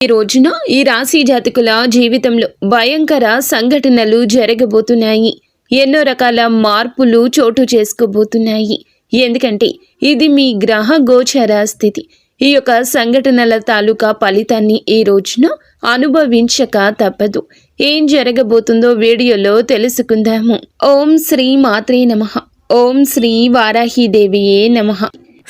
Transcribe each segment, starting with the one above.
ఈ రోజున ఈ రాశి జాతకుల జీవితంలో భయంకర సంఘటనలు జరగబోతున్నాయి. ఎన్నో రకాల మార్పులు చోటు చేసుకోబోతున్నాయి. ఎందుకంటే ఇది మీ గ్రహ గోచర స్థితి. ఈ యొక్క సంఘటనల తాలూకా ఫలితాన్ని ఈ రోజున అనుభవించక తప్పదు. ఏం జరగబోతుందో వీడియోలో తెలుసుకుందాము. ఓం శ్రీ మాత్రే నమః. ఓం శ్రీ వారాహిదేవియే నమః.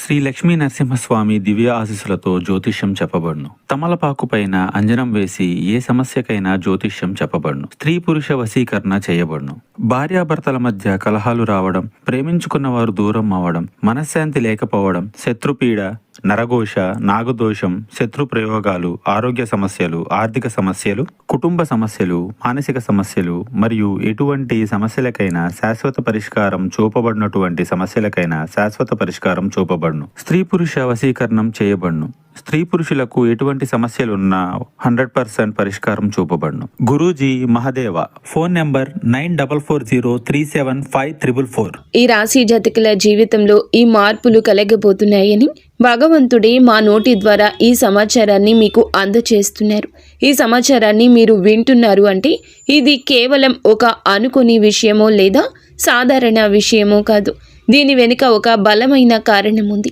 శ్రీ లక్ష్మీ నరసింహస్వామి దివ్య ఆశీస్సులతో జ్యోతిష్యం చెప్పబడును. తమలపాకు పైన అంజనం వేసి ఏ సమస్యకైనా జ్యోతిష్యం చెప్పబడును. స్త్రీ పురుష వశీకరణ చేయబడును. భార్యాభర్తల మధ్య కలహాలు రావడం, ప్రేమించుకున్న వారు దూరం అవ్వడం, మనశ్శాంతి లేకపోవడం, శత్రుపీడ, నరఘోష, నాగదోషం, శత్రు ప్రయోగాలు, ఆరోగ్య సమస్యలు, ఆర్థిక సమస్యలు, కుటుంబ సమస్యలు, మానసిక సమస్యలు మరియు ఎటువంటి సమస్యలకైనా శాశ్వత పరిష్కారం చూపబడినటువంటి సమస్యలకైనా శాశ్వత పరిష్కారం చూపబడును. స్త్రీ పురుష వశీకరణం చేయబడును. స్త్రీ పురుషులకు ఎటువంటి సమస్యలున్నా 100% పరిష్కారం చూపబడును. గురూజీ మహదేవ. Phone number 9440375444. ఈ రాశి జాతకుల జీవితంలో ఈ మార్పులు కలగబోతున్నాయని భగవంతుడే మా నోటి ద్వారా ఈ సమాచారాన్ని మీకు అందచేస్తున్నారు. ఈ సమాచారాన్ని మీరు వింటున్నారు అంటే ఇది కేవలం ఒక అనుకోని విషయమో లేదా సాధారణ విషయమో కాదు. దీని వెనుక ఒక బలమైన కారణం ఉంది.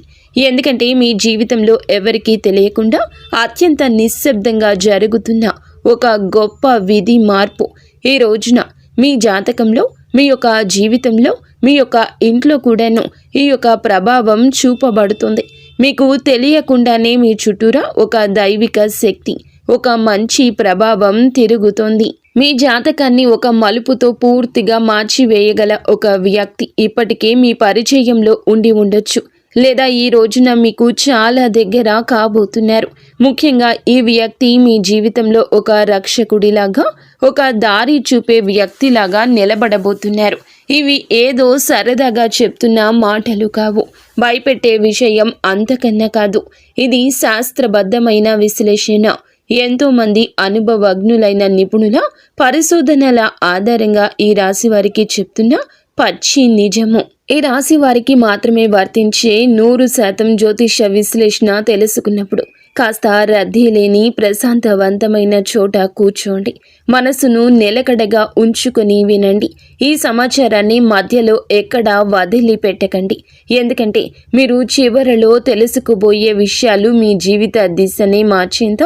ఎందుకంటే మీ జీవితంలో ఎవరికీ తెలియకుండా అత్యంత నిశ్శబ్దంగా జరుగుతున్న ఒక గొప్ప విధి మార్పు ఈ రోజున మీ జాతకంలో, మీ యొక్క జీవితంలో, మీ యొక్క ఇంట్లో కూడాను ఈ యొక్క ప్రభావం చూపబడుతుంది. మీకు తెలియకుండానే మీ చుట్టూరా ఒక దైవిక శక్తి, ఒక మంచి ప్రభావం తిరుగుతోంది. మీ జాతకాన్ని ఒక మలుపుతో పూర్తిగా మార్చివేయగల ఒక వ్యక్తి ఇప్పటికే మీ పరిచయంలో ఉండి ఉండొచ్చు, లేదా ఈ రోజున మీకు చాలా దగ్గర కాబోతున్నారు. ముఖ్యంగా ఈ వ్యక్తి మీ జీవితంలో ఒక రక్షకుడిలాగా, ఒక దారి చూపే వ్యక్తిలాగా నిలబడబోతున్నారు. ఇవి ఏదో సరదాగా చెప్తున్న మాటలు కావు, భయపెట్టే విషయం అంతకన్నా కాదు. ఇది శాస్త్రబద్ధమైన విశ్లేషణ. ఎంతోమంది అనుభవజ్ఞులైన నిపుణుల పరిశోధనల ఆధారంగా ఈ రాశి వారికి చెప్తున్న పచ్చి నిజము. ఈ రాశి వారికి మాత్రమే వర్తించే 100% జ్యోతిష విశ్లేషణ తెలుసుకున్నప్పుడు కాస్త రద్దీ లేని ప్రశాంతవంతమైన చోట కూర్చోండి. మనసును నిలకడగా ఉంచుకొని వినండి. ఈ సమాచారాన్ని మధ్యలో ఎక్కడా వదిలిపెట్టకండి. ఎందుకంటే మీరు చివరలో తెలుసుకుపోయే విషయాలు మీ జీవిత దిశనే మార్చేంత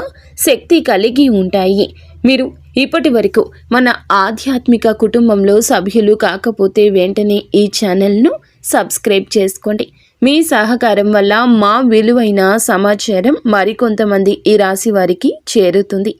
శక్తి కలిగి ఉంటాయి. మీరు ఇప్పటి వరకు మన ఆధ్యాత్మిక కుటుంబంలో సభ్యులు కాకపోతే వెంటనే ఈ ఛానల్ను సబ్స్క్రైబ్ చేసుకోండి. మీ సహకారం వల్ల మా విలువైన సమాచారం మరికొంతమంది ఈ రాశి వారికి చేరుతుంది.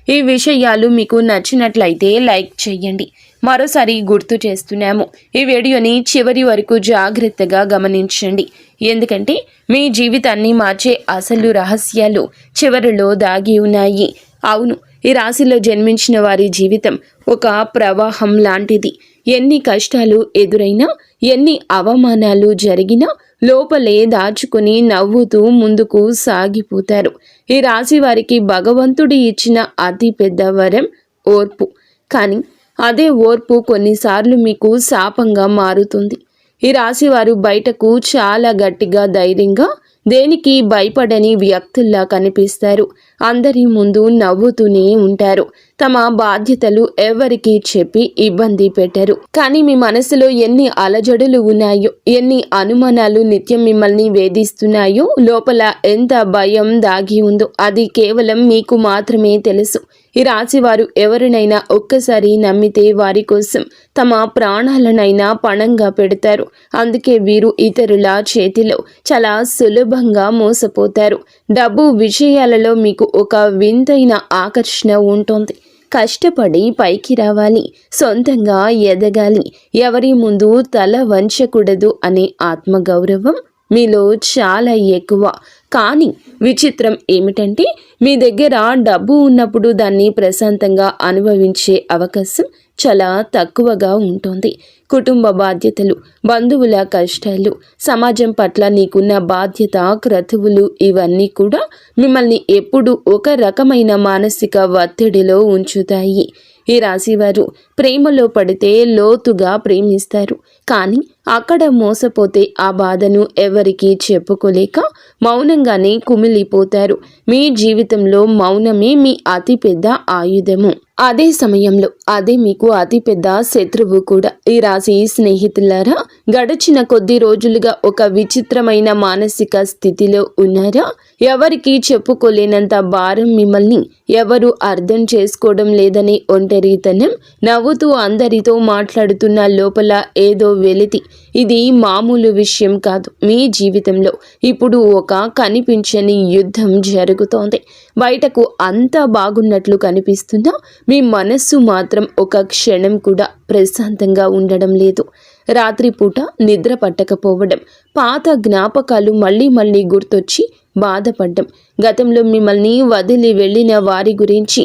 ఈ విషయాలు మీకు నచ్చినట్లయితే లైక్ చేయండి. మరోసారి గుర్తు చేస్తున్నాము, ఈ వీడియోని చివరి వరకు జాగ్రత్తగా గమనించండి. ఎందుకంటే మీ జీవితాన్ని మార్చే అసలు రహస్యాలు చివరిలో దాగి ఉన్నాయి. అవును, ఈ రాశిలో జన్మించిన వారి జీవితం ఒక ప్రవాహం లాంటిది. ఎన్ని కష్టాలు ఎదురైనా, ఎన్ని అవమానాలు జరిగినా లోపలే దాచుకుని నవ్వుతూ ముందుకు సాగిపోతారు. ఈ రాశి వారికి భగవంతుడు ఇచ్చిన అతి పెద్ద వరం ఓర్పు. కానీ అదే ఓర్పు కొన్నిసార్లు మీకు శాపంగా మారుతుంది. ఈ రాశి వారు బయటకు చాలా గట్టిగా, ధైర్యంగా, దేనికి భయపడని వ్యక్తుల్లా కనిపిస్తారు. అందరి ముందు నవ్వుతూనే ఉంటారు. తమ బాధ్యతలు ఎవరికి చెప్పి ఇబ్బంది పెట్టరు. కానీ మీ మనసులో ఎన్ని అలజడులు ఉన్నాయో, ఎన్ని అనుమానాలు నిత్యం మిమ్మల్ని వేధిస్తున్నాయో, లోపల ఎంత భయం దాగి ఉందో అది కేవలం మీకు మాత్రమే తెలుసు. ఈ రాశివారు ఎవరినైనా ఒక్కసారి నమ్మితే వారి కోసం తమ ప్రాణాలనైనా పణంగా పెడతారు. అందుకే వీరు ఇతరుల చేతిలో చాలా సులభంగా మోసపోతారు. డబ్బు విషయాలలో మీకు ఒక వింతైన ఆకర్షణ ఉంటుంది. కష్టపడి పైకి రావాలి, సొంతంగా ఎదగాలి, ఎవరి ముందు తల వంచకూడదు అనే ఆత్మగౌరవం మీలో చాలా ఎక్కువ. కానీ విచిత్రం ఏమిటంటే మీ దగ్గర డబ్బు ఉన్నప్పుడు దాన్ని ప్రశాంతంగా అనుభవించే అవకాశం చాలా తక్కువగా ఉంటుంది. కుటుంబ బాధ్యతలు, బంధువుల కష్టాలు, సమాజం పట్ల నీకున్న బాధ్యత, క్రతువులు ఇవన్నీ కూడా మిమ్మల్ని ఎప్పుడూ ఒక రకమైన మానసిక ఒత్తిడిలో ఉంచుతాయి. ఈ రాశివారు ప్రేమలో పడితే లోతుగా ప్రేమిస్తారు, కానీ అక్కడ మోసపోతే ఆ బాధను ఎవరికీ చెప్పుకోలేక మౌనంగానే కుమిలిపోతారు. మీ జీవితంలో మౌనమే మీ అతిపెద్ద ఆయుధము. అదే సమయంలో అదే మీకు అతిపెద్ద శత్రువు కూడా. ఈ రాశి స్నేహితులారా, గడిచిన కొద్ది రోజులుగా ఒక విచిత్రమైన మానసిక స్థితిలో ఉన్నారా? ఎవరికీ చెప్పుకోలేనంత భారం మిమ్మల్ని ఎవరు అర్థం చేసుకోవడం లేదని ఒంటరితనం, నవ్వుతూ అందరితో మాట్లాడుతున్న లోపల ఏదో వెలితి. ఇది మామూలు విషయం కాదు. మీ జీవితంలో ఇప్పుడు ఒక కనిపించని యుద్ధం జరుగుతోంది. బయటకు అంతా బాగున్నట్లు కనిపిస్తున్నా మీ మనస్సు మాత్రం ఒక క్షణం కూడా ప్రశాంతంగా ఉండడం లేదు. రాత్రిపూట నిద్ర పట్టకపోవడం, పాత జ్ఞాపకాలు మళ్ళీ గుర్తొచ్చి బాధపడ్డం, గతంలో మిమ్మల్ని వదిలి వెళ్ళిన వారి గురించి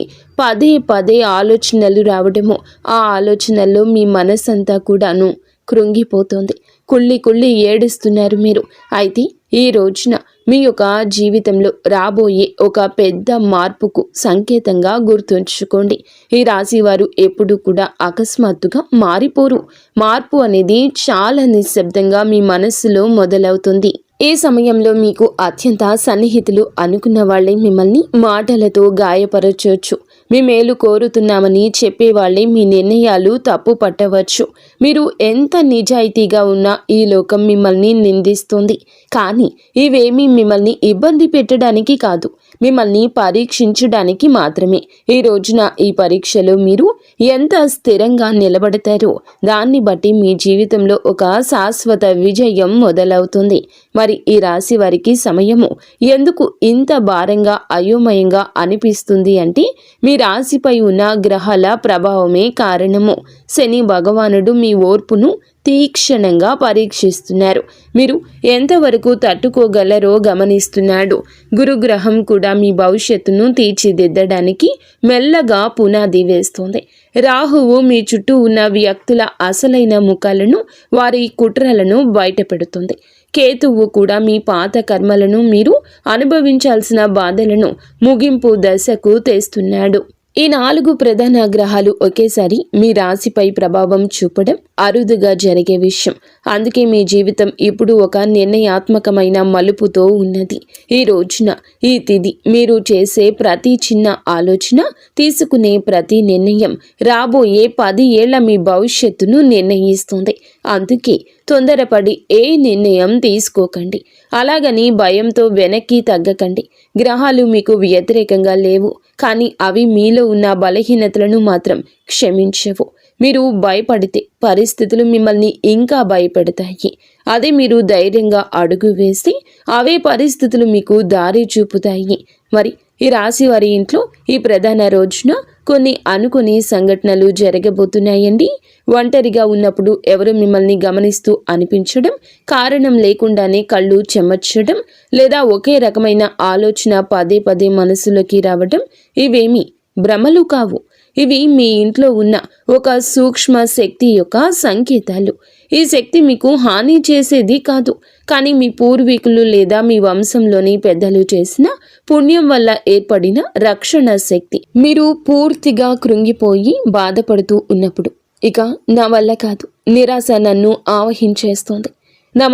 పదే ఆలోచనలు రావడము, ఆ ఆలోచనల్లో మీ మనసంతా కూడాను కృంగిపోతోంది. కుళ్ళి ఏడుస్తున్నారు మీరు. అయితే ఈ రోజున మీ యొక్క జీవితంలో రాబోయే ఒక పెద్ద మార్పుకు సంకేతంగా గుర్తుంచుకోండి. ఈ రాశి వారు ఎప్పుడు కూడా అకస్మాత్తుగా మారిపోరు. మార్పు అనేది చాలా నిశ్శబ్దంగా మీ మనస్సులో మొదలవుతుంది. ఈ సమయంలో మీకు అత్యంత సన్నిహితులు అనుకున్న వాళ్ళే మిమ్మల్ని మాటలతో గాయపరచవచ్చు. మీ మేలు కోరుతున్నామని చెప్పేవాళ్లే మీ నిర్ణయాలు తప్పు పట్టవచ్చు. మీరు ఎంత నిజాయితీగా ఉన్నా ఈ లోకం మిమ్మల్ని నిందిస్తుంది. కానీ ఇవేమీ మిమ్మల్ని ఇబ్బంది పెట్టడానికి కాదు, మిమ్మల్ని పరీక్షించడానికి మాత్రమే. ఈ రోజున ఈ పరీక్షలో మీరు ఎంత స్థిరంగా నిలబడతారో దాన్ని బట్టి మీ జీవితంలో ఒక శాశ్వత విజయం మొదలవుతుంది. మరి ఈ రాశి వారికి సమయము ఎందుకు ఇంత భారంగా అయోమయంగా అనిపిస్తుంది అంటే మీ రాశిపై ఉన్న గ్రహాల ప్రభావమే కారణము. శని భగవానుడు మీ ఓర్పును తీక్షణంగా పరీక్షిస్తున్నారు. మీరు ఎంతవరకు తట్టుకోగలరో గమనిస్తున్నాడు. గురుగ్రహం కూడా మీ భవిష్యత్తును తీర్చిదిద్దడానికి మెల్లగా పునాది వేస్తుంది. రాహువు మీ చుట్టూ ఉన్న వ్యక్తుల అసలైన ముఖాలను, వారి కుట్రలను బయటపెడుతుంది. కేతువు కూడా మీ పాత కర్మలను, మీరు అనుభవించాల్సిన బాధలను ముగింపు దశకు తెస్తున్నాడు. ఈ 4 ప్రధాన గ్రహాలు ఒకేసారి మీ రాశిపై ప్రభావం చూపడం అరుదుగా జరిగే విషయం. అందుకే మీ జీవితం ఇప్పుడు ఒక నిర్ణయాత్మకమైన మలుపుతో ఉన్నది. ఈ రోజున, ఈ తిథి, మీరు చేసే ప్రతి చిన్న ఆలోచన, తీసుకునే ప్రతి నిర్ణయం రాబోయే 10 ఏళ్ల మీ భవిష్యత్తును నిర్ణయిస్తుంది. అందుకే తొందరపడి ఏ నిర్ణయం తీసుకోకండి. అలాగని భయంతో వెనక్కి తగ్గకండి. గ్రహాలు మీకు వ్యతిరేకంగా లేవు, కానీ అవి మీలో ఉన్న బలహీనతలను మాత్రం క్షమించవు. మీరు భయపడితే పరిస్థితులు మిమ్మల్ని ఇంకా భయపెడతాయి. అదే మీరు ధైర్యంగా అడుగు వేస్తే అవే పరిస్థితులు మీకు దారి చూపుతాయి. మరి ఈ రాశి వారి ఇంట్లో ఈ ప్రధాన రోజున కొన్ని అనుకోని సంఘటనలు జరగబోతున్నాయండి. ఒంటరిగా ఉన్నప్పుడు ఎవరు మిమ్మల్ని గమనిస్తూ అనిపించడం, కారణం లేకుండానే కళ్ళు చెమర్చడం, లేదా ఒకే రకమైన ఆలోచన పదే మనసులోకి రావడం ఇవేమీ భ్రమలు కావు. ఇవి మీ ఇంట్లో ఉన్న ఒక సూక్ష్మ శక్తి యొక్క సంకేతాలు. ఈ శక్తి మీకు హాని చేసేది కాదు, కానీ మీ పూర్వీకులు లేదా మీ వంశంలోని పెద్దలు చేసిన పుణ్యం వల్ల ఏర్పడిన రక్షణ శక్తి. మీరు పూర్తిగా కృంగిపోయి బాధపడుతూ ఉన్నప్పుడు, ఇక నా వల్ల కాదు, నిరాశ నన్ను ఆవహించేస్తోంది, నా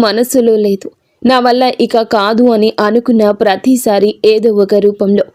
మనసులో లేదు, నా వల్ల ఇక కాదు అని అనుకున్న ప్రతిసారి ఏదో ఒక రూపంలో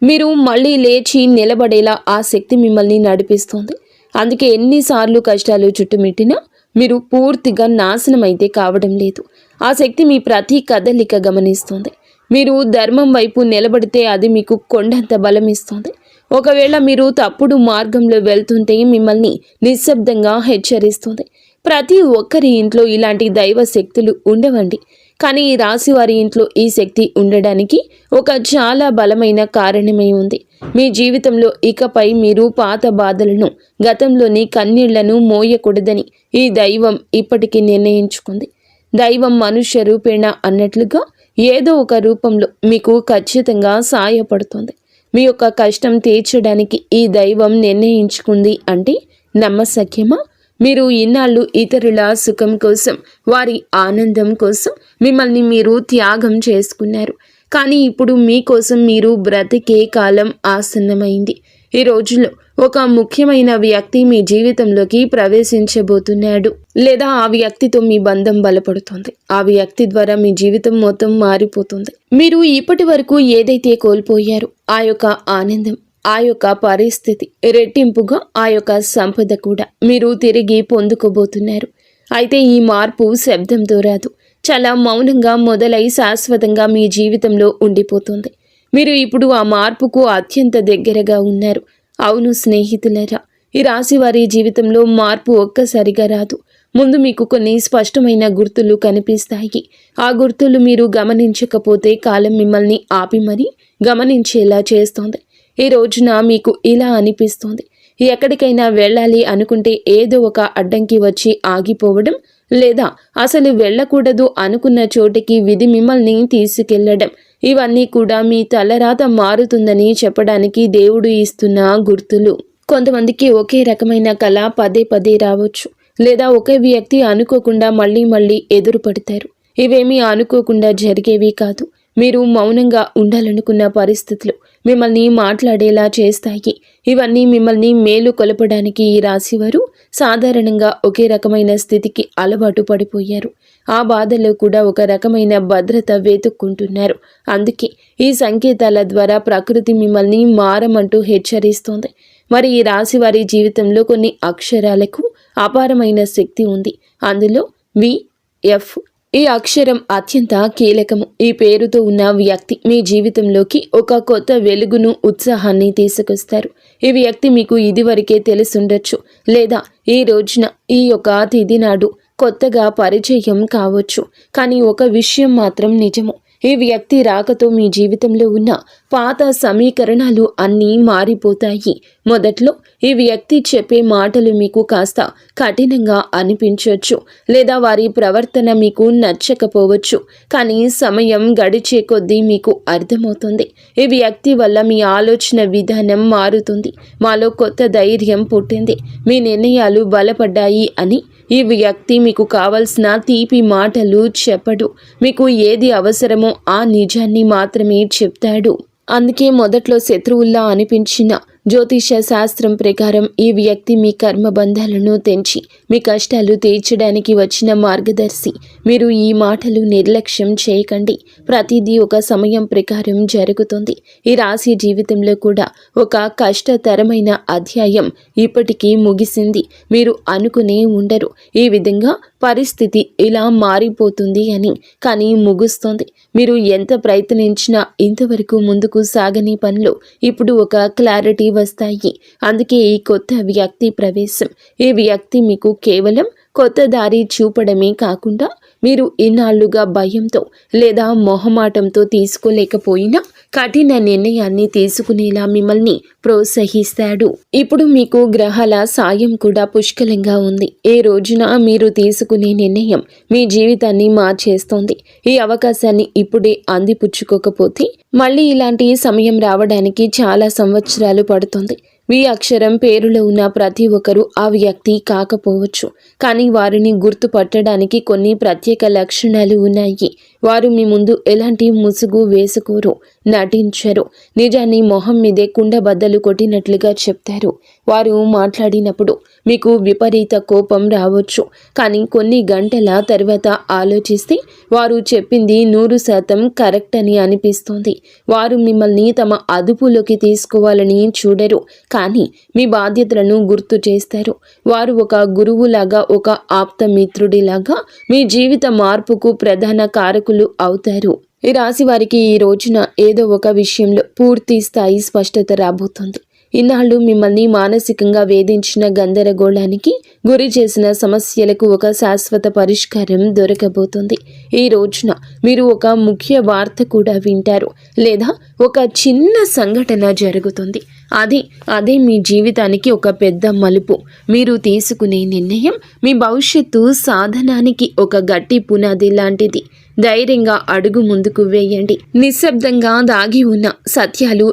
మీరు మళ్ళీ లేచి నిలబడేలా ఆ శక్తి మిమ్మల్ని నడిపిస్తుంది. అందుకే ఎన్నిసార్లు కష్టాలు చుట్టుమిట్టినా మీరు పూర్తిగా నాశనమైతే కావడం లేదు. ఆ శక్తి మీ ప్రతి కదలిక గమనిస్తుంది. మీరు ధర్మం వైపు నిలబడితే అది మీకు కొండంత బలం ఇస్తుంది. ఒకవేళ మీరు తప్పుడు మార్గంలో వెళ్తుంటే మిమ్మల్ని నిశ్శబ్దంగా హెచ్చరిస్తుంది. ప్రతి ఒక్కరి ఇంట్లో ఇలాంటి దైవ శక్తులు ఉండవండి, కానీ ఈ రాశి వారి ఇంట్లో ఈ శక్తి ఉండడానికి ఒక చాలా బలమైన కారణమే ఉంది. మీ జీవితంలో ఇకపై మీరు పాత బాధలను, గతంలోని కన్నీళ్లను మోయకూడదని ఈ దైవం ఇప్పటికీ నిర్ణయించుకుంది. దైవం మనుష్య రూపేణ అన్నట్లుగా ఏదో ఒక రూపంలో మీకు ఖచ్చితంగా సాయపడుతుంది. మీ యొక్క కష్టం తీర్చడానికి ఈ దైవం నిర్ణయించుకుంది అంటే నమ్మశక్యమా? మీరు ఇన్నాళ్ళు ఇతరుల సుఖం కోసం, వారి ఆనందం కోసం మిమ్మల్ని మీరు త్యాగం చేసుకున్నారు. కానీ ఇప్పుడు మీకోసం మీరు బ్రతికే కాలం ఆసన్నమైంది. ఈ రోజుల్లో ఒక ముఖ్యమైన వ్యక్తి మీ జీవితంలోకి ప్రవేశించబోతున్నాడు, లేదా ఆ వ్యక్తితో మీ బంధం బలపడుతుంది. ఆ వ్యక్తి ద్వారా మీ జీవితం మొత్తం మారిపోతుంది. మీరు ఇప్పటి వరకు ఏదైతే కోల్పోయారో ఆ యొక్క ఆనందం, ఆ యొక్క పరిస్థితి, రెట్టింపుగా ఆ యొక్క సంపద కూడా మీరు తిరిగి పొందుకోబోతున్నారు. అయితే ఈ మార్పు శబ్దంతో రాదు, చాలా మౌనంగా మొదలై శాశ్వతంగా మీ జీవితంలో ఉండిపోతుంది. మీరు ఇప్పుడు ఆ మార్పుకు అత్యంత దగ్గరగా ఉన్నారు. అవును స్నేహితులరా, ఈ రాశి వారి జీవితంలో మార్పు ఒక్కసారిగా రాదు. ముందు మీకు కొన్ని స్పష్టమైన గుర్తులు కనిపిస్తాయి. ఆ గుర్తులు మీరు గమనించకపోతే కాలం మిమ్మల్ని ఆపి మరీ గమనించేలా చేస్తోంది. ఈ రోజున మీకు ఇలా అనిపిస్తోంది, ఎక్కడికైనా వెళ్ళాలి అనుకుంటే ఏదో ఒక అడ్డంకి వచ్చి ఆగిపోవడం, లేదా అసలు వెళ్ళకూడదు అనుకున్న చోటికి విధి మిమ్మల్ని తీసుకెళ్లడం, ఇవన్నీ కూడా మీ తలరాత మారుతుందని చెప్పడానికి దేవుడు ఇస్తున్న గుర్తులు. కొంతమందికి ఒకే రకమైన కళ పదే పదే రావచ్చు, లేదా ఒకే వ్యక్తి అనుకోకుండా మళ్ళీ ఎదురు పడతారు. ఇవేమీ అనుకోకుండా జరిగేవి కాదు. మీరు మౌనంగా ఉండాలనుకున్న పరిస్థితులు మిమ్మల్ని మాట్లాడేలా చేస్తాయి. ఇవన్నీ మిమ్మల్ని మేలు కొలపడానికి ఈ రాశివారు సాధారణంగా ఒకే రకమైన స్థితికి అలవాటు పడిపోయారు. ఆ బాధలో కూడా ఒక రకమైన భద్రత వెతుక్కుంటున్నారు. అందుకే ఈ సంకేతాల ద్వారా ప్రకృతి మిమ్మల్ని మారమంటూ హెచ్చరిస్తోంది. మరి ఈ రాశి వారి జీవితంలో కొన్ని అక్షరాలకు అపారమైన శక్తి ఉంది. అందులో VF ఈ అక్షరం అత్యంత కీలకము. ఈ పేరుతో ఉన్న వ్యక్తి మీ జీవితంలోకి ఒక కొత్త వెలుగును, ఉత్సాహాన్ని తీసుకొస్తారు. ఈ వ్యక్తి మీకు ఇదివరకే తెలుసుండొచ్చు, లేదా ఈ రోజున ఈ యొక్క తిథి నాడు కొత్తగా పరిచయం కావచ్చు. కానీ ఒక విషయం మాత్రం నిజము, ఈ వ్యక్తి రాకతో మీ జీవితంలో ఉన్న పాత సమీకరణాలు అన్నీ మారిపోతాయి. మొదట్లో ఈ వ్యక్తి చెప్పే మాటలు మీకు కాస్త కఠినంగా అనిపించవచ్చు, లేదా వారి ప్రవర్తన మీకు నచ్చకపోవచ్చు. కానీ సమయం గడిచే కొద్దీ మీకు అర్థమవుతుంది, ఈ వ్యక్తి వల్ల మీ ఆలోచన విధానం మారుతుంది, మాలో కొత్త ధైర్యం పుట్టింది, మీ నిర్ణయాలు బలపడ్డాయి అని. ఈ వ్యక్తి మీకు కావలసిన తీపి మాటలు చెప్పడు, మీకు ఏది అవసరమో ఆ నిజాన్ని మాత్రమే చెప్తాడు. అందుకే మొదట్లో శత్రువుల్లా అనిపించిన జ్యోతిష శాస్త్రం ప్రకారం ఈ వ్యక్తి మీ కర్మబంధాలను తెంచి మీ కష్టాలు తీర్చడానికి వచ్చిన మార్గదర్శి. మీరు ఈ మాటలు నిర్లక్ష్యం చేయకండి. ప్రతిదీ ఒక సమయం ప్రకారం జరుగుతుంది. ఈ రాశి జీవితంలో కూడా ఒక కష్టతరమైన అధ్యాయం ఇప్పటికీ ముగిసింది. మీరు అనుకునే ఉండరు ఈ విధంగా పరిస్థితి ఇలా మారిపోతుంది అని, కానీ ముగుస్తుంది. మీరు ఎంత ప్రయత్నించినా ఇంతవరకు ముందుకు సాగని పనులు ఇప్పుడు ఒక క్లారిటీ వస్తాయి. అందుకే ఈ కొత్త వ్యక్తి ప్రవేశం. ఈ వ్యక్తి మీకు కేవలం కొత్త దారి చూపడమే కాకుండా మీరు ఇన్నాళ్లుగా భయంతో లేదా మొహమాటంతో తీసుకోలేకపోయినా కఠిన నిర్ణయాన్ని తీసుకునేలా మిమ్మల్ని ప్రోత్సహిస్తాడు. ఇప్పుడు మీకు గ్రహాల సాయం కూడా పుష్కలంగా ఉంది. ఏ రోజున మీరు తీసుకునే నిర్ణయం మీ జీవితాన్ని మార్చేస్తోంది. ఈ అవకాశాన్ని ఇప్పుడే అందిపుచ్చుకోకపోతే మళ్ళీ ఇలాంటి సమయం రావడానికి చాలా సంవత్సరాలు పడుతుంది. వి అక్షరం పేరులో ఉన్న ప్రతి ఒక్కరూ ఆ వ్యక్తి కాకపోవచ్చు, కానీ వారిని గుర్తుపట్టడానికి కొన్ని ప్రత్యేక లక్షణాలు ఉన్నాయి. వారు మీ ముందు ఎలాంటి ముసుగు వేసుకోరు, నటించరు, నిజాన్ని మొహం మీదే కుండబద్దలు కొట్టినట్లుగా చెప్తారు. వారు మాట్లాడినప్పుడు మీకు విపరీత కోపం రావచ్చు, కానీ కొన్ని గంటల తర్వాత ఆలోచిస్తే వారు చెప్పింది 100% కరెక్ట్ అని అనిపిస్తుంది. వారు మిమ్మల్ని తమ అదుపులోకి తీసుకోవాలని చూడరు, కానీ మీ బాధ్యతలను గుర్తు చేస్తారు. వారు ఒక గురువులాగా, ఒక ఆప్త మిత్రుడిలాగా మీ జీవిత మార్పుకు ప్రధాన కారకులు అవుతారు. ఈ రాశి వారికి ఈ రోజున ఏదో ఒక విషయంలో పూర్తి స్థాయి స్పష్టత రాబోతుంది. ఇన్నాళ్ళు మిమ్మల్ని మానసికంగా వేధించిన గందరగోళానికి గురి చేసిన సమస్యలకు ఒక శాశ్వత పరిష్కారం దొరకబోతుంది. ఈ రోజున మీరు ఒక ముఖ్య వార్త కూడా వింటారు, లేదా ఒక చిన్న సంఘటన జరుగుతుంది. అదే మీ జీవితానికి ఒక పెద్ద మలుపు. మీరు తీసుకునే నిర్ణయం మీ భవిష్యత్తు సాధనానికి ఒక గట్టి పునాది లాంటిది. ధైర్యంగా అడుగు ముందుకు వేయండి. నిశ్శబ్దంగా దాగి ఉన్న సత్యాలు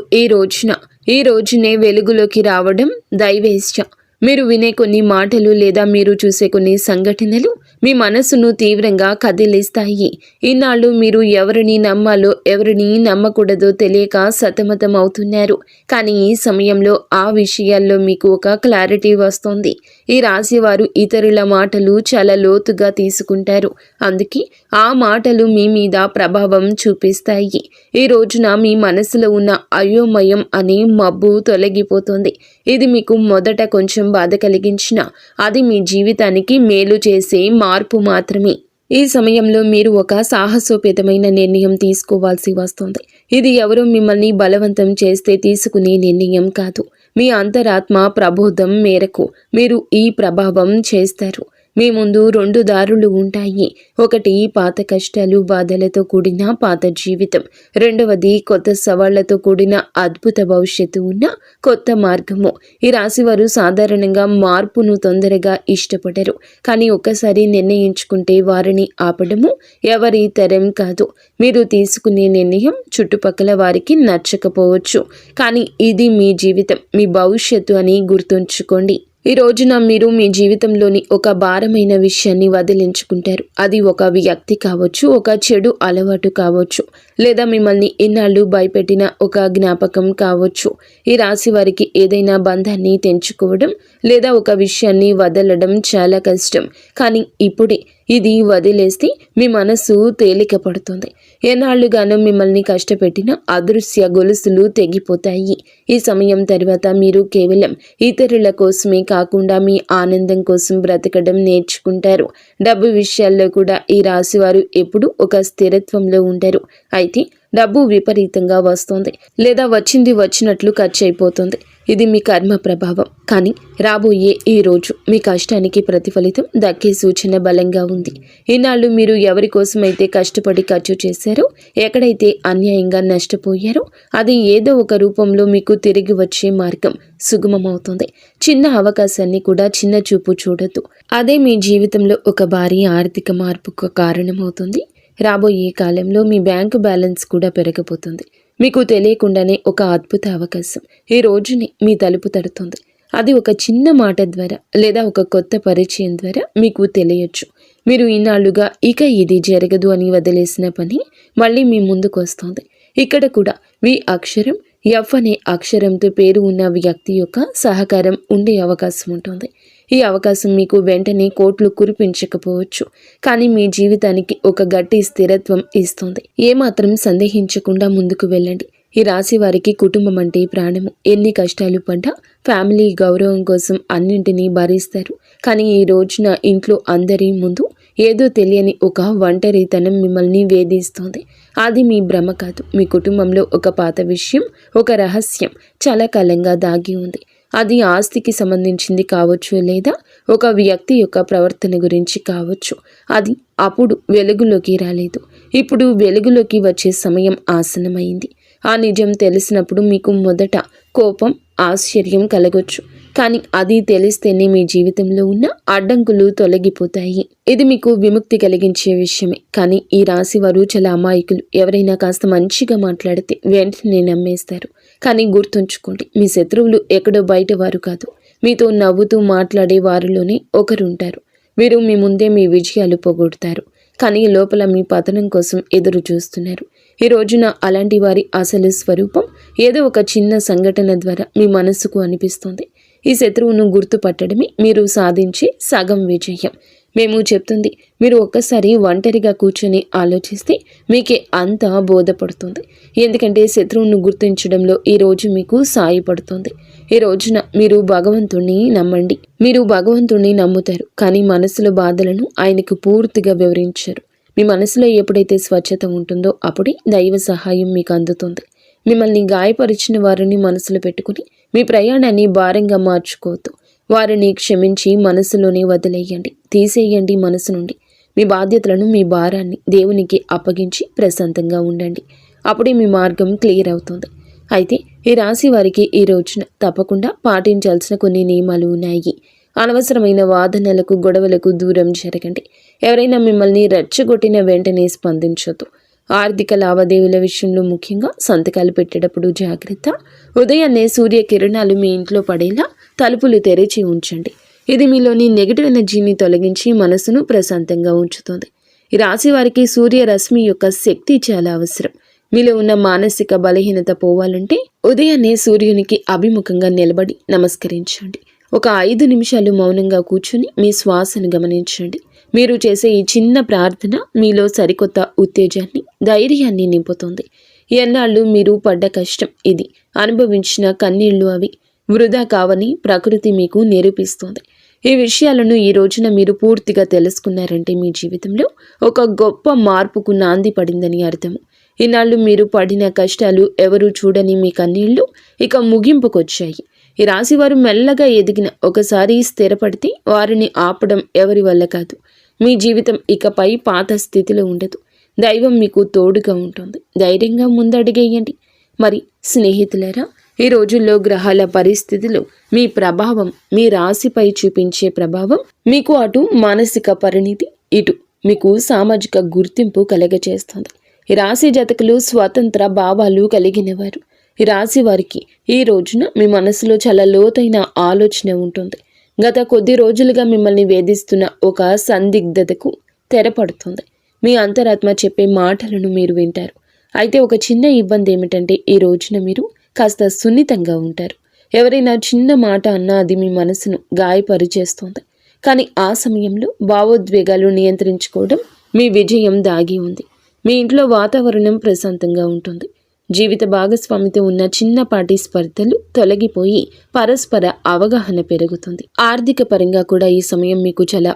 ఈ రోజునే వెలుగులోకి రావడం దైవేచ్ఛ. మీరు వినే కొన్ని మాటలు లేదా మీరు చూసే కొన్ని సంఘటనలు మీ మనసును తీవ్రంగా కదిలిస్తాయి. ఈనాళ్ళు మీరు ఎవరిని నమ్మాలో ఎవరిని నమ్మకూడదో తెలియక సతమతం అవుతున్నారు. కానీ ఈ సమయంలో ఆ విషయాల్లో మీకు ఒక క్లారిటీ వస్తుంది. ఈ రాశి వారు ఇతరుల మాటలు చాలా లోతుగా తీసుకుంటారు. అందుకే ఆ మాటలు మీ మీద ప్రభావం చూపిస్తాయి. ఈ రోజున మీ మనసులో ఉన్న అయోమయం అనే మబ్బు తొలగిపోతుంది. ఇది మీకు మొదట కొంచెం బాధ కలిగించినా అది మీ జీవితానికి మేలు చేసే మార్పు మాత్రమే. ఈ సమయంలో మీరు ఒక సాహసోపేతమైన నిర్ణయం తీసుకోవాల్సి వస్తుంది. ఇది ఎవరో మిమ్మల్ని బలవంతం చేస్తే తీసుకునే నిర్ణయం కాదు. మీ అంతరాత్మ ప్రబోధం మేరకు మీరు ఈ ప్రభావం చేస్తారు. మీ ముందు 2 దారులు ఉంటాయి. ఒకటి పాత కష్టాలు బాధలతో కూడిన పాత జీవితం, రెండవది కొత్త సవాళ్లతో కూడిన అద్భుత భవిష్యత్తు ఉన్న కొత్త మార్గము. ఈ రాశివారు సాధారణంగా మార్పును తొందరగా ఇష్టపడరు. కానీ ఒక్కసారి నిర్ణయించుకుంటే వారిని ఆపడము ఎవరి తరం కాదు. మీరు తీసుకునే నిర్ణయం చుట్టుపక్కల వారికి నచ్చకపోవచ్చు, కానీ ఇది మీ జీవితం, మీ భవిష్యత్తు అని గుర్తుంచుకోండి. ఈ రోజున మీరు మీ జీవితంలోని ఒక భారమైన విషయాన్ని వదిలించుకుంటారు. అది ఒక వ్యక్తి కావచ్చు, ఒక చెడు అలవాటు కావచ్చు, లేదా మిమ్మల్ని ఇన్నాళ్ళు భయపెట్టిన ఒక జ్ఞాపకం కావచ్చు. ఈ రాశి వారికి ఏదైనా బంధాన్ని తెంచుకోవడం లేదా ఒక విషయాన్ని వదలడం చాలా కష్టం. కానీ ఇప్పుడే ఇది వదిలేస్తే మీ మనసు తేలిక పడుతుంది. ఎన్నాళ్లుగానో మిమ్మల్ని కష్టపెట్టిన అదృశ్య గొలుసులు తెగిపోతాయి. ఈ సమయం తర్వాత మీరు కేవలం ఇతరుల కోసమే కాకుండా మీ ఆనందం కోసం బ్రతకడం నేర్చుకుంటారు. డబ్బు విషయాల్లో కూడా ఈ రాశివారు ఎప్పుడూ ఒక స్థిరత్వంలో ఉంటారు. అయితే డబ్బు విపరీతంగా వస్తుంది లేదా వచ్చింది వచ్చినట్లు ఖర్చు అయిపోతుంది. ఇది మీ కర్మ ప్రభావం. కానీ రాబోయే ఈ రోజు మీ కష్టానికి ప్రతిఫలితం దక్కే సూచన బలంగా ఉంది. ఈనాళ్ళు మీరు ఎవరి కోసమైతే కష్టపడి ఖర్చు చేశారో, ఎక్కడైతే అన్యాయంగా నష్టపోయారో, అది ఏదో ఒక రూపంలో మీకు తిరిగి వచ్చే మార్గం సుగమమవుతుంది. చిన్న అవకాశాన్ని కూడా చిన్న చూపు చూడొద్దు. అదే మీ జీవితంలో ఒక భారీ ఆర్థిక మార్పుకు కారణమవుతుంది. రాబోయే కాలంలో మీ బ్యాంకు బ్యాలెన్స్ కూడా పెరగబోతుంది. మీకు తెలియకుండానే ఒక అద్భుత అవకాశం ఈ రోజుని మీ తలుపు తడుతుంది. అది ఒక చిన్న మాట ద్వారా లేదా ఒక కొత్త పరిచయం ద్వారా మీకు తెలియచ్చు. మీరు ఇన్నాళ్లుగా ఇక ఇది జరగదు అని వదిలేసిన పని మళ్ళీ మీ ముందుకు వస్తుంది. ఇక్కడ కూడా వి అక్షరం, ఎఫ్ అనే అక్షరంతో పేరు ఉన్న వ్యక్తి యొక్క సహకారం ఉండే అవకాశం ఉంటుంది. ఈ అవకాశం మీకు వెంటనే కోట్లు కురిపించకపోవచ్చు, కానీ మీ జీవితానికి ఒక గట్టి స్థిరత్వం ఇస్తుంది. ఏమాత్రం సందేహించకుండా ముందుకు వెళ్ళండి. ఈ రాశి వారికి కుటుంబం అంటే ప్రాణము. ఎన్ని కష్టాలు పడ్డా ఫ్యామిలీ గౌరవం కోసం అన్నింటినీ భరిస్తారు. కానీ ఈ రోజున ఇంట్లో అందరి ముందు ఏదో తెలియని ఒక ఒంటరితనం మిమ్మల్ని వేధిస్తుంది. అది మీ భ్రమ కాదు. మీ కుటుంబంలో ఒక పాత విషయం, ఒక రహస్యం చాలా కాలంగా దాగి ఉంది. అది ఆస్తికి సంబంధించింది కావచ్చు, లేదా ఒక వ్యక్తి యొక్క ప్రవర్తన గురించి కావచ్చు. అది అప్పుడు వెలుగులోకి రాలేదు. ఇప్పుడు వెలుగులోకి వచ్చే సమయం ఆసన్నమైంది. ఆ నిజం తెలిసినప్పుడు మీకు మొదట కోపం, ఆశ్చర్యం కలగొచ్చు. కానీ అది తెలిస్తేనే మీ జీవితంలో ఉన్న అడ్డంకులు తొలగిపోతాయి. ఇది మీకు విముక్తి కలిగించే విషయమే. కానీ ఈ రాశి వారు చాలా అమాయకులు. ఎవరైనా కాస్త మంచిగా మాట్లాడితే వెంటనే నమ్మేస్తారు. కానీ గుర్తుంచుకోండి, మీ శత్రువులు ఎక్కడో బయట వారు కాదు. మీతో నవ్వుతూ మాట్లాడే వారిలోనే ఒకరుంటారు. వీరు మీ ముందే మీ విజయాలు పోగొడతారు, కానీ లోపల మీ పతనం కోసం ఎదురు చూస్తున్నారు. ఈ రోజున అలాంటి వారి అసలు స్వరూపం ఏదో ఒక చిన్న సంఘటన ద్వారా మీ మనసుకు అనిపిస్తుంది. ఈ శత్రువును గుర్తుపట్టడమే మీరు సాధించే సగం విజయం. మేము చెప్తుంది మీరు ఒక్కసారి ఒంటరిగా కూర్చొని ఆలోచిస్తే మీకే అంతా బోధపడుతుంది. ఎందుకంటే శత్రువును గుర్తించడంలో ఈ రోజు మీకు సాయపడుతుంది. ఈ రోజున మీరు భగవంతుణ్ణి నమ్మండి. మీరు భగవంతుణ్ణి నమ్ముతారు, కానీ మనసులో బాధలను ఆయనకు పూర్తిగా వివరించారు. మీ మనసులో ఎప్పుడైతే స్వచ్ఛత ఉంటుందో అప్పుడే దైవ సహాయం మీకు అందుతుంది. మిమ్మల్ని గాయపరిచిన వారిని మనసులో పెట్టుకుని మీ ప్రయాణాన్ని భారంగా మార్చుకోవద్దు. వారిని క్షమించి మనసులోనే వదిలేయండి, తీసేయండి మనసు నుండి. మీ బాధ్యతలను, మీ భారాన్ని దేవునికి అప్పగించి ప్రశాంతంగా ఉండండి. అప్పుడే మీ మార్గం క్లియర్ అవుతుంది. అయితే ఈ రాశి వారికి ఈ రోజున తప్పకుండా పాటించాల్సిన కొన్ని నియమాలు ఉన్నాయి. అనవసరమైన వాదనలకు, గొడవలకు దూరం జరగండి. ఎవరైనా మిమ్మల్ని రెచ్చగొట్టిన వెంటనే స్పందించొద్దు. ఆర్థిక లావాదేవీల విషయంలో ముఖ్యంగా సంతకాలు పెట్టేటప్పుడు జాగ్రత్త. ఉదయాన్నే సూర్యకిరణాలు మీ ఇంట్లో పడేలా తలుపులు తెరిచి ఉంచండి. ఇది మీలోని నెగిటివ్ ఎనర్జీని తొలగించి మనసును ప్రశాంతంగా ఉంచుతుంది. ఈ రాశి వారికి సూర్యరశ్మి యొక్క శక్తి చాలా అవసరం. మీలో ఉన్న మానసిక బలహీనత పోవాలంటే ఉదయాన్నే సూర్యునికి అభిముఖంగా నిలబడి నమస్కరించండి. ఒక 5 నిమిషాలు మౌనంగా కూర్చుని మీ శ్వాసను గమనించండి. మీరు చేసే ఈ చిన్న ప్రార్థన మీలో సరికొత్త ఉత్తేజాన్ని, ధైర్యాన్ని నింపుతుంది. ఎన్నాళ్ళు మీరు పడ్డ కష్టం ఇది, అనుభవించిన కన్నీళ్లు అవి వృధా కావని ప్రకృతి మీకు నిరూపిస్తుంది. ఈ విషయాలను ఈ రోజున మీరు పూర్తిగా తెలుసుకున్నారంటే మీ జీవితంలో ఒక గొప్ప మార్పుకు నాంది పడిందని అర్థము. ఈనాళ్ళు మీరు పడిన కష్టాలు, ఎవరూ చూడని మీ కన్నీళ్లు ఇక ముగింపుకొచ్చాయి. ఈ రాశివారు మెల్లగా ఎదిగిన ఒకసారి స్థిరపడితే వారిని ఆపడం ఎవరి వల్ల కాదు. మీ జీవితం ఇకపై పాత స్థితిలో ఉండదు. దైవం మీకు తోడుగా ఉంటుంది. ధైర్యంగా ముందడుగేయండి. మరి స్నేహితులారా, ఈ రోజుల్లో గ్రహాల పరిస్థితులు మీ ప్రభావం, మీ రాశిపై చూపించే ప్రభావం మీకు అటు మానసిక పరిణితి, ఇటు మీకు సామాజిక గుర్తింపు కలగజేస్తుంది. ఈ రాశి జాతకులు స్వతంత్ర భావాలు కలిగినవారు. ఈ రాశి వారికి ఈ రోజున మీ మనసులో చాలా లోతైన ఆలోచన ఉంటుంది. గత కొద్ది రోజులుగా మిమ్మల్ని వేధిస్తున్న ఒక సందిగ్ధతకు తెరపడుతుంది. మీ అంతరాత్మ చెప్పే మాటలను మీరు వింటారు. అయితే ఒక చిన్న ఇబ్బంది ఏమిటంటే ఈ రోజున మీరు కాస్త సున్నితంగా ఉంటారు. ఎవరైనా చిన్న మాట అన్నా అది మీ మనసును గాయపరిచేస్తుంది. కానీ ఆ సమయంలో భావోద్వేగాలు నియంత్రించుకోవడం మీ విజయం దాగి ఉంది. మీ ఇంట్లో వాతావరణం ప్రశాంతంగా ఉంటుంది. జీవిత భాగస్వామితో ఉన్న చిన్నపాటి స్పర్ధలు తొలగిపోయి పరస్పర అవగాహన పెరుగుతుంది. ఆర్థిక పరంగా కూడా ఈ సమయం మీకు చాలా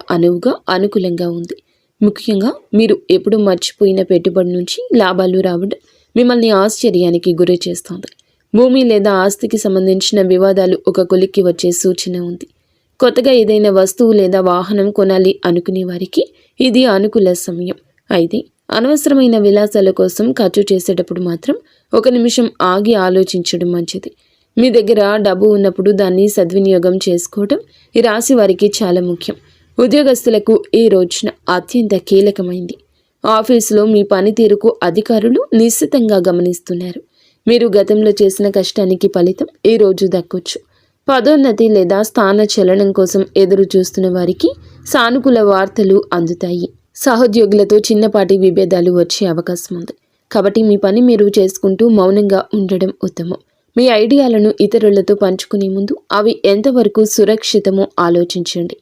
అనుకూలంగా ఉంది. ముఖ్యంగా మీరు ఎప్పుడు మర్చిపోయిన పెట్టుబడి నుంచి లాభాలు రావడం మిమ్మల్ని ఆశ్చర్యానికి గురి చేస్తుంది. భూమి లేదా ఆస్తికి సంబంధించిన వివాదాలు ఒక కొలిక్కి వచ్చే సూచన ఉంది. కొత్తగా ఏదైనా వస్తువు లేదా వాహనం కొనాలి అనుకునే వారికి ఇది అనుకూల సమయం. అయితే అనవసరమైన విలాసాల కోసం ఖర్చు చేసేటప్పుడు మాత్రం 1 నిమిషం ఆగి ఆలోచించడం మంచిది. మీ దగ్గర డబ్బు ఉన్నప్పుడు దాన్ని సద్వినియోగం చేసుకోవడం ఈ రాశి వారికి చాలా ముఖ్యం. ఉద్యోగస్తులకు ఈ రోజున అత్యంత కీలకమైంది. ఆఫీసులో మీ పనితీరుకు అధికారులు నిశ్చితంగా గమనిస్తున్నారు. మీరు గతంలో చేసిన కష్టానికి ఫలితం ఈ రోజు దక్కొచ్చు. పదోన్నతి లేదా స్థాన చలనం కోసం ఎదురు చూస్తున్న వారికి సానుకూల వార్తలు అందుతాయి. సహోద్యోగులతో చిన్నపాటి విభేదాలు వచ్చే అవకాశం ఉంది. కాబట్టి మీ పని మీరు చేసుకుంటూ మౌనంగా ఉండడం ఉత్తమం. మీ ఐడియాలను ఇతరులతో పంచుకునే ముందు అవి ఎంతవరకు సురక్షితమో ఆలోచించండి.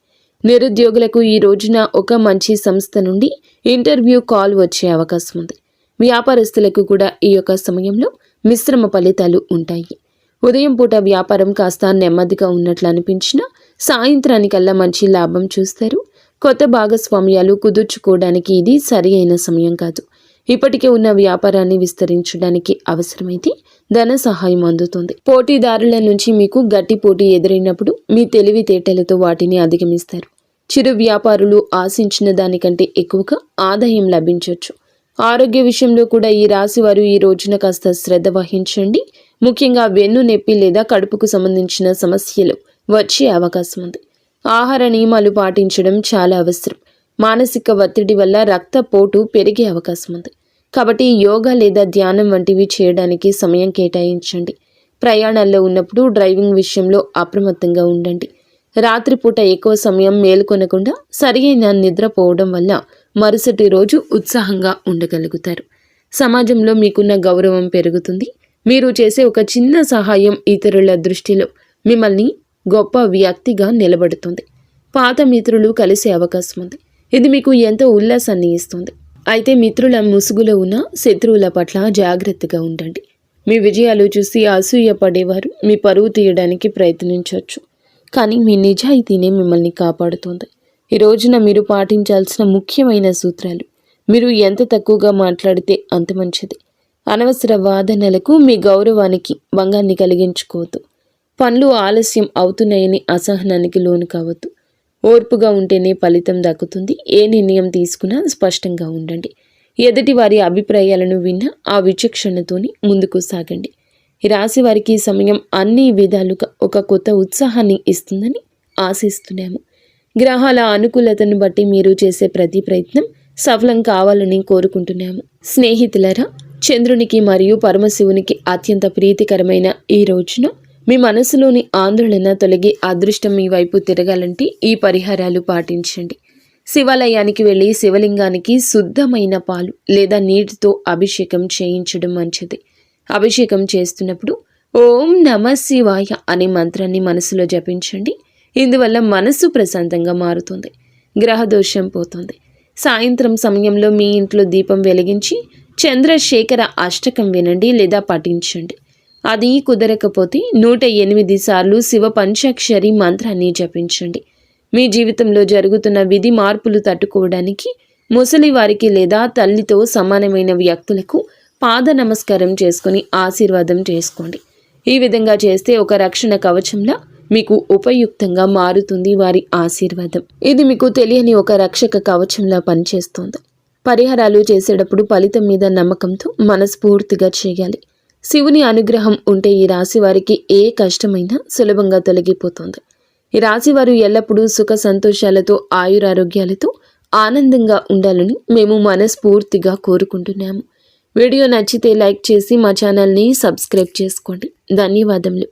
నిరుద్యోగులకు ఈ రోజున ఒక మంచి సంస్థ నుండి ఇంటర్వ్యూ కాల్ వచ్చే అవకాశం ఉంది. వ్యాపారస్తులకు కూడా ఈ యొక్క సమయంలో మిశ్రమ ఫలితాలు ఉంటాయి. ఉదయం పూట వ్యాపారం కాస్త నెమ్మదిగా ఉన్నట్లు అనిపించినా సాయంత్రానికల్లా మంచి లాభం చూస్తారు. కొత్త భాగస్వామ్యాలు కుదుర్చుకోవడానికి ఇది సరి అయిన సమయం కాదు. ఇప్పటికే ఉన్న వ్యాపారాన్ని విస్తరించడానికి అవసరమైతే ధన సహాయం అందుతుంది. పోటీదారుల నుంచి మీకు గట్టి పోటీ ఎదురైనప్పుడు మీ తెలివితేటలతో వాటిని అధిగమిస్తారు. చిరు వ్యాపారులు ఆశించిన దానికంటే ఎక్కువగా ఆదాయం లభించవచ్చు. ఆరోగ్య విషయంలో కూడా ఈ రాశి వారు ఈ రోజున కాస్త శ్రద్ధ వహించండి. ముఖ్యంగా వెన్ను నొప్పి లేదా కడుపుకు సంబంధించిన సమస్యలు వచ్చే అవకాశం ఉంది. ఆహార నియమాలు పాటించడం చాలా అవసరం. మానసిక ఒత్తిడి వల్ల రక్తపోటు పెరిగే అవకాశం ఉంది. కాబట్టి యోగా లేదా ధ్యానం వంటివి చేయడానికి సమయం కేటాయించండి. ప్రయాణాల్లో ఉన్నప్పుడు డ్రైవింగ్ విషయంలో అప్రమత్తంగా ఉండండి. రాత్రిపూట ఎక్కువ సమయం మేల్కొనకుండా సరియైన నిద్రపోవడం వల్ల మరుసటి రోజు ఉత్సాహంగా ఉండగలుగుతారు. సమాజంలో మీకున్న గౌరవం పెరుగుతుంది. మీరు చేసే ఒక చిన్న సహాయం ఇతరుల దృష్టిలో మిమ్మల్ని గొప్ప వ్యక్తిగా నిలబడుతుంది. పాత మిత్రులు కలిసే అవకాశం ఉంది. ఇది మీకు ఎంతో ఉల్లాసాన్ని ఇస్తుంది. అయితే మిత్రుల ముసుగులో ఉన్న శత్రువుల పట్ల జాగ్రత్తగా ఉండండి. మీ విజయాలు చూసి అసూయ పడేవారు మీ పరువు తీయడానికి ప్రయత్నించవచ్చు. కానీ మీ నిజాయితీనే మిమ్మల్ని కాపాడుతుంది. ఈ రోజున మీరు పాటించాల్సిన ముఖ్యమైన సూత్రాలు: మీరు ఎంత తక్కువగా మాట్లాడితే అంత మంచిది. అనవసర వాదనలకు మీ గౌరవానికి భంగాన్ని కలిగించుకోవద్దు. పనులు ఆలస్యం అవుతున్నాయని అసహనానికి లోను కావద్దు. ఓర్పుగా ఉంటేనే ఫలితం దక్కుతుంది. ఏ నిర్ణయం తీసుకున్నా స్పష్టంగా ఉండండి. ఎదుటి వారి అభిప్రాయాలను విన్నా ఆ విచక్షణతోని ముందుకు సాగండి. ఈ రాశి వారికి ఈ సమయం అన్ని విధాలుగా ఒక కొత్త ఉత్సాహాన్ని ఇస్తుందని ఆశిస్తున్నాము. గ్రహాల అనుకూలతను బట్టి మీరు చేసే ప్రతి ప్రయత్నం సఫలం కావాలని కోరుకుంటున్నాము. స్నేహితులారా, చంద్రునికి మరియు పరమశివునికి అత్యంత ప్రీతికరమైన ఈ రోజున మీ మనసులోని ఆందోళన తొలగి అదృష్టం మీ వైపు తిరగాలంటే ఈ పరిహారాలు పాటించండి. శివాలయానికి వెళ్ళి శివలింగానికి శుద్ధమైన పాలు లేదా నీటితో అభిషేకం చేయించడం మంచిది. అభిషేకం చేస్తున్నప్పుడు ఓం నమః శివాయ అనే మంత్రాన్ని మనసులో జపించండి. ఇందువల్ల మనసు ప్రశాంతంగా మారుతుంది, గ్రహదోషం పోతుంది. సాయంత్రం సమయంలో మీ ఇంట్లో దీపం వెలిగించి చంద్రశేఖర అష్టకం వినండి లేదా పఠించండి. అది కుదరకపోతే 108 సార్లు శివ పంచాక్షరి మంత్రాన్ని జపించండి. మీ జీవితంలో జరుగుతున్న విధి మార్పులు తట్టుకోవడానికి ముసలి వారికి లేదా తల్లితో సమానమైన వ్యక్తులకు పాద నమస్కారం చేసుకుని ఆశీర్వాదం చేసుకోండి. ఈ విధంగా చేస్తే ఒక రక్షణ కవచంలా మీకు ఉపయుక్తంగా మారుతుంది వారి ఆశీర్వాదం. ఇది మీకు తెలియని ఒక రక్షక కవచంలా పనిచేస్తోంది. పరిహారాలు చేసేటప్పుడు ఫలితం మీద నమ్మకంతో మనస్ఫూర్తిగా చేయాలి. శివుని అనుగ్రహం ఉంటే ఈ రాశి వారికి ఏ కష్టమైనా సులభంగా తొలగిపోతుంది. ఈ రాశి వారు ఎల్లప్పుడూ సుఖ సంతోషాలతో ఆయురారోగ్యాలతో ఆనందంగా ఉండాలని మేము మనస్ఫూర్తిగా కోరుకుంటున్నాము. వీడియో నచ్చితే లైక్ చేసి మా ఛానల్ని సబ్స్క్రైబ్ చేసుకోండి. ధన్యవాదములు.